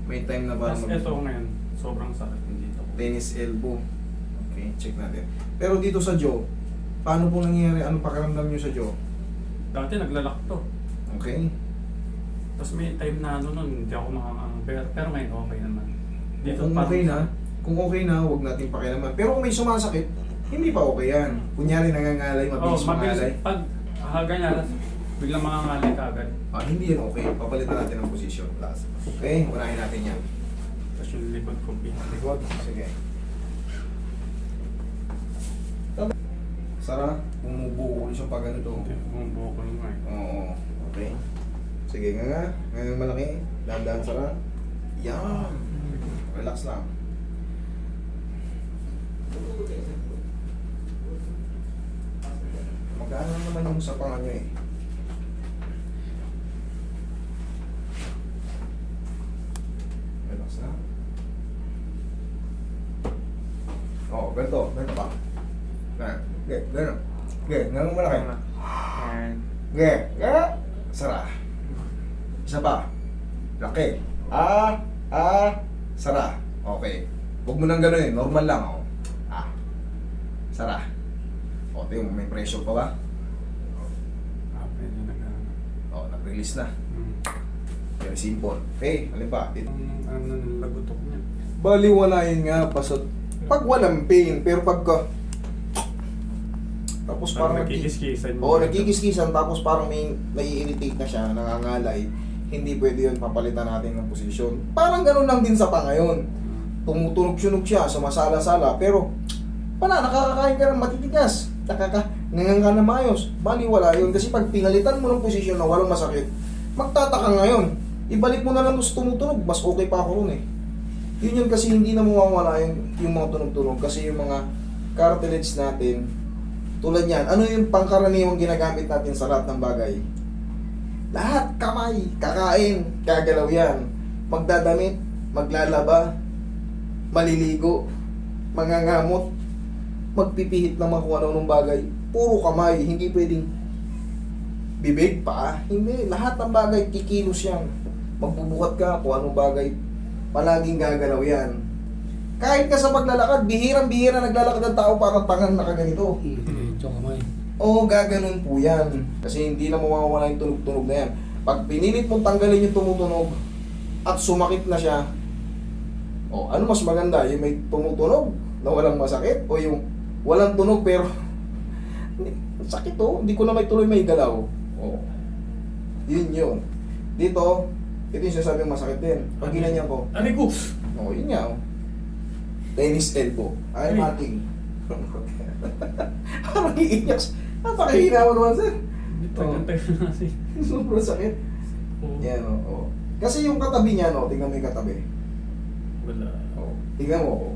May time na parang Tapos ito ngayon, sobrang sakit hindi ito. tennis elbow. Okay, check natin. Pero dito sa jaw, paano po nangyayari? Anong pakiramdam nyo sa jaw? Dati naglalak to. Okay. Tapos may time na ano nun, hindi ako pero ngayon okay naman. Kung okay na, huwag natin pakialaman. Pero kung may sumasakit, hindi pa okay yan. Kunyari nangangalay, mabilis mangalay. Pag ganyan, biglang mangangalay ka agad. Hindi yan okay. Papalitan natin ang position. Last. Okay, unahin natin yan. Tapos yung likod ko, Likod. Sige. Sara, bumubuo ulit yung pag ganito. bumubuo ko lang ngayon. Oo. Okay. Sige nga. Ngayon malaki. Dahan-dahan Sara. Yan. Relax lang. Magkano naman yung sa panga nyo eh. Relax lang. Oo, ganito. Ganito pa. Ganito. Ganito malaki. Sara. Isa pa. Laki. Sara. Okay. Huwag mo nang gano'n eh. Normal lang. Oh. Sara. O, tingin mo, may pressure pa ba? Pwede na gano'n. O, nag-release na. Very simple. Okay, alin pa? Ano lagutok niya. Baliwalayin nga pasod. Pag walang pain, pero pagka... Tapos parang nagkikiskisan. Oo, nagkikiskisan, tapos parang may nai-irritate na siya, nangangalay. Hindi pwede yun, papalitan natin ng posisyon. Parang gano'n lang din sa pangayon. Tumutunog-sunog siya, sumasala-sala, pero nakakakain ka ng matitigas. Nangang ka na maayos. Baliwala yun, kasi pag pinalitan mo ng posisyon na walang masakit, magtataka ngayon. Ibalik mo na lang sa tumutunog, mas okay pa ako ron eh. Yun kasi hindi na mawawala yung mga tunog-tunog, kasi yung mga cartilage natin, tulad yan, ano yung pangkaraniwang ginagamit natin sa lahat ng bagay? Lahat, kamay, kakain, gagalaw yan. Magdadamit, maglalaba, maliligo, mangangamot, magpipihit naman kung ano-anong bagay. Puro kamay, hindi pwedeng bibig pa. Hindi, lahat ng bagay, kikilos yan. Magbubukat ka kung anong bagay, palaging gagalaw yan. Kahit ka sa paglalakad, bihirang-bihira naglalakad ng tao parang tangang nakaganito. Oo, gaganon po yan. Kasi hindi na mawawala yung tunog-tunog na yan. Pag pinilit mong tanggalin yung tumutunog at sumakit na siya, ano mas maganda? Yung may tumutunog na walang masakit o yung walang tunog pero sakit hindi ko na may tuloy may galaw. Yun. Dito, ito yung sinasabi masakit din. Pag ginanyan ko, Aray ko! yun nga tennis elbow. I'm marking. Parang iiyak. Napakahina mo naman, sir. Tagal-tagal na kasi. Sobrang sakit. Yan, Kasi yung katabi niya, tingnan mo yung katabi. Wala. Tingnan mo,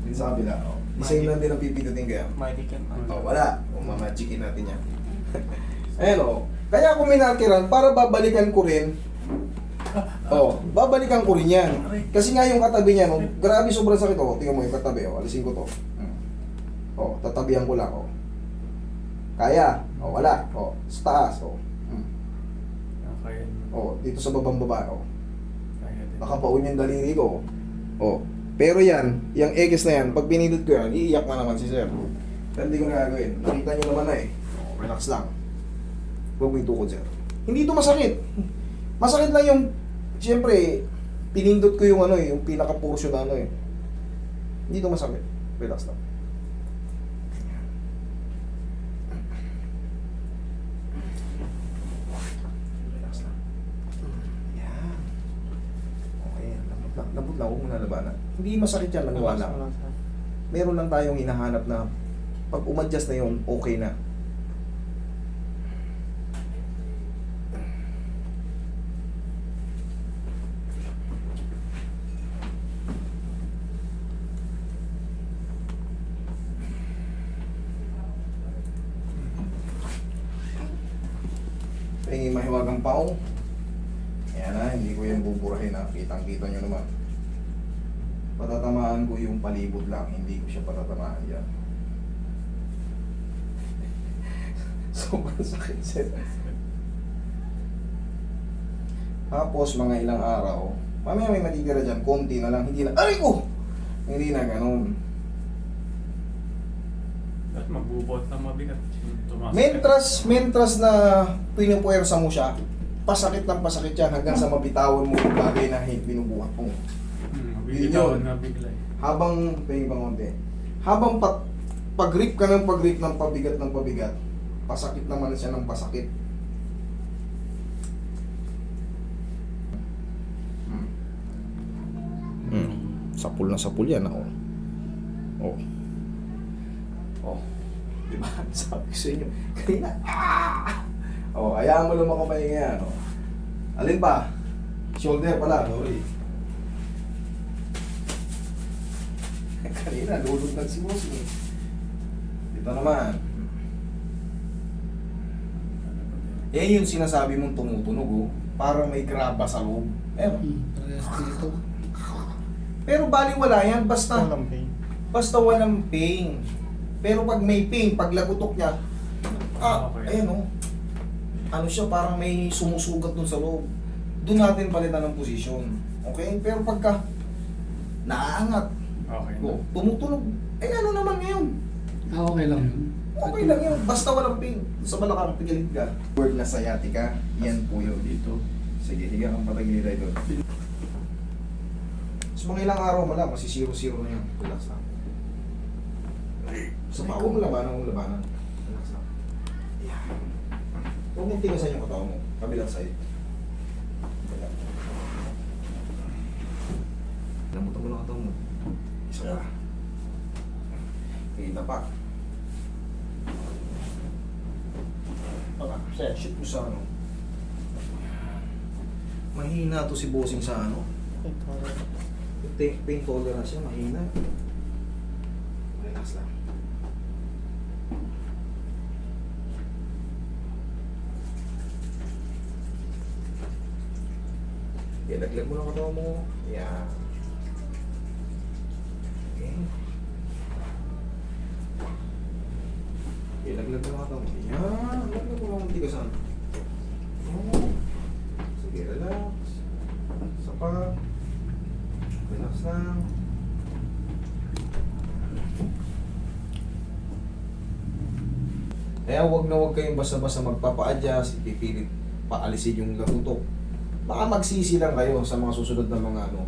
din sa kabila, Isang lang din ang pipindutin kaya. Wala. Mamagikin natin yan. Ayan, Kaya ako minalkiran, para babalikan ko rin. Babalikan ko rin yan. Kasi nga yung katabi niya, grabe sobrang sakit, tingnan mo yung katabi, alisin ko to. Tatabihan ko lang, Kaya, wala, sa taas, Kaya dito sa babang baba, Kaya din. nakapaon yung daliri ko, Pero yan, yung X na yan, pag pinindot ko yan, iiyak na naman si sir. Pero hindi ko na gagawin. Nakita nyo naman na eh. Relax lang. Huwag mo itukod, sir. Hindi ito masakit. Masakit lang yung, siyempre, pinindot ko yung yung pinaka-portion na Hindi ito masakit. Relax lang. Relax lang. Yan. Okay, lambot lang. Huwag mo na labanan. Hindi masakit yan, maniwala. Meron lang tayong hinahanap na pag umadjust na yun, okay na. Tingin mahiwagang paong. Ayan na, hindi ko yung buburahin na. Kitang-kita nyo naman. Patatamaan ko yung palibot lang, hindi ko siya patatamaan yan. Sobrang sakit, sir. Tapos mga ilang araw, Mamaya may matitira dyan, konti na lang, hindi na, aray ko! Hindi na ganun. At magbubuhat ng mabigat. Tumaas. Mentras na pinupuwersa mo siya, pasakit ng pasakit yan hanggang sa mabitawan mo yung bagay na binubuhat mo. Bibitawan na bigla eh. Habang, pahing bang konti, habang pag-grip ka ng pag-grip ng pabigat, pasakit naman siya ng pasakit. Sapul na sapul yan, oh. Oh. Oh. Diba? Sabi ko sa inyo, kanina, oh, hayaan mo lumako pa yung yan, oh. Alin pa? Shoulder pala, sorry. Kanina, lulundag si boss eh. Dito naman. Yan yung sinasabi mong tumutunog, oh. Parang may graba sa loob. Parehas dito. Pero baliwala yan, basta Walang pain. walang pain. Pero pag may pain, pag lagutok niya, Okay. ayan oh. Ano siya, parang may sumusugat dun sa loob. Doon natin palitan ng posisyon. Okay? Pero pagka naaangat, Okay. tumutunog, ano naman ngayon? Okay lang yun. Okay lang yun, basta walang pain. Sa balakang, pigilit ka. Word na sciatica, yan po yun. Dito. Sige, higa kang patagilid tayo doon. So mga ilang araw mala, masi-0-0 na yun. Relax lang. Sa pao mo labanan, relax lang. Yeah. Huwag mong tigasan yung katawan mo. Kabilang side. Wala. Lamutan mo lang katawan mo. Isa pa. Kita pa. Shoot mo sa ano. Mahina to si bossing sa ano. Pain tolerance siya, mahina. Relax lang. Ilaglag mo lang katawan mo. Yeah. Okay. Ilaglag mo lang katawan mo. Yeah. Ilaglag mo lang ang tigasan. Oh. Sige, relax. Isa pa. Relax lang. Kaya wag na wag kayong basta-basta magpapa-adjust, ipipilit paalisin yung lagutok. Baka magsisi lang kayo sa mga susunod na mga ano.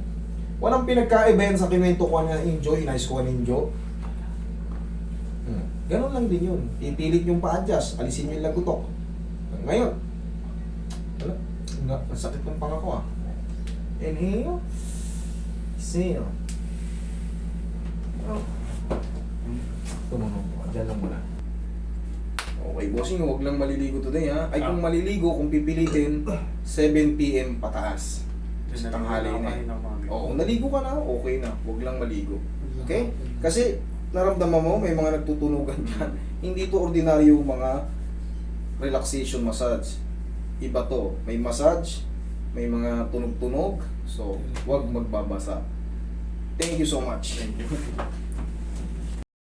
Walang pinagkaiba yan sa kinuwento ko na enjoy, nice ko na enjoy. Ganon lang din yun. Ipilit yung pa-adjust, alisin yung lagutok. Ngayon, wala, ang sakit ng panga ko ah. Inhale. Exhale. Tumunog po. Diyan lang muna. Okay, bossing, huwag lang maliligo today ha. Ay, kung maliligo, kung pipilitin, 7 p.m. pataas. Sa tanghali na eh. Oo, naligo ka na, okay na. Huwag lang maligo. Okay? Kasi, naramdaman mo, may mga nagtutunugan dyan. Hindi to ordinaryo mga relaxation massage. Iba to. May massage, may mga tunog-tunog. So, huwag magbabasa. Thank you so much. Thank you.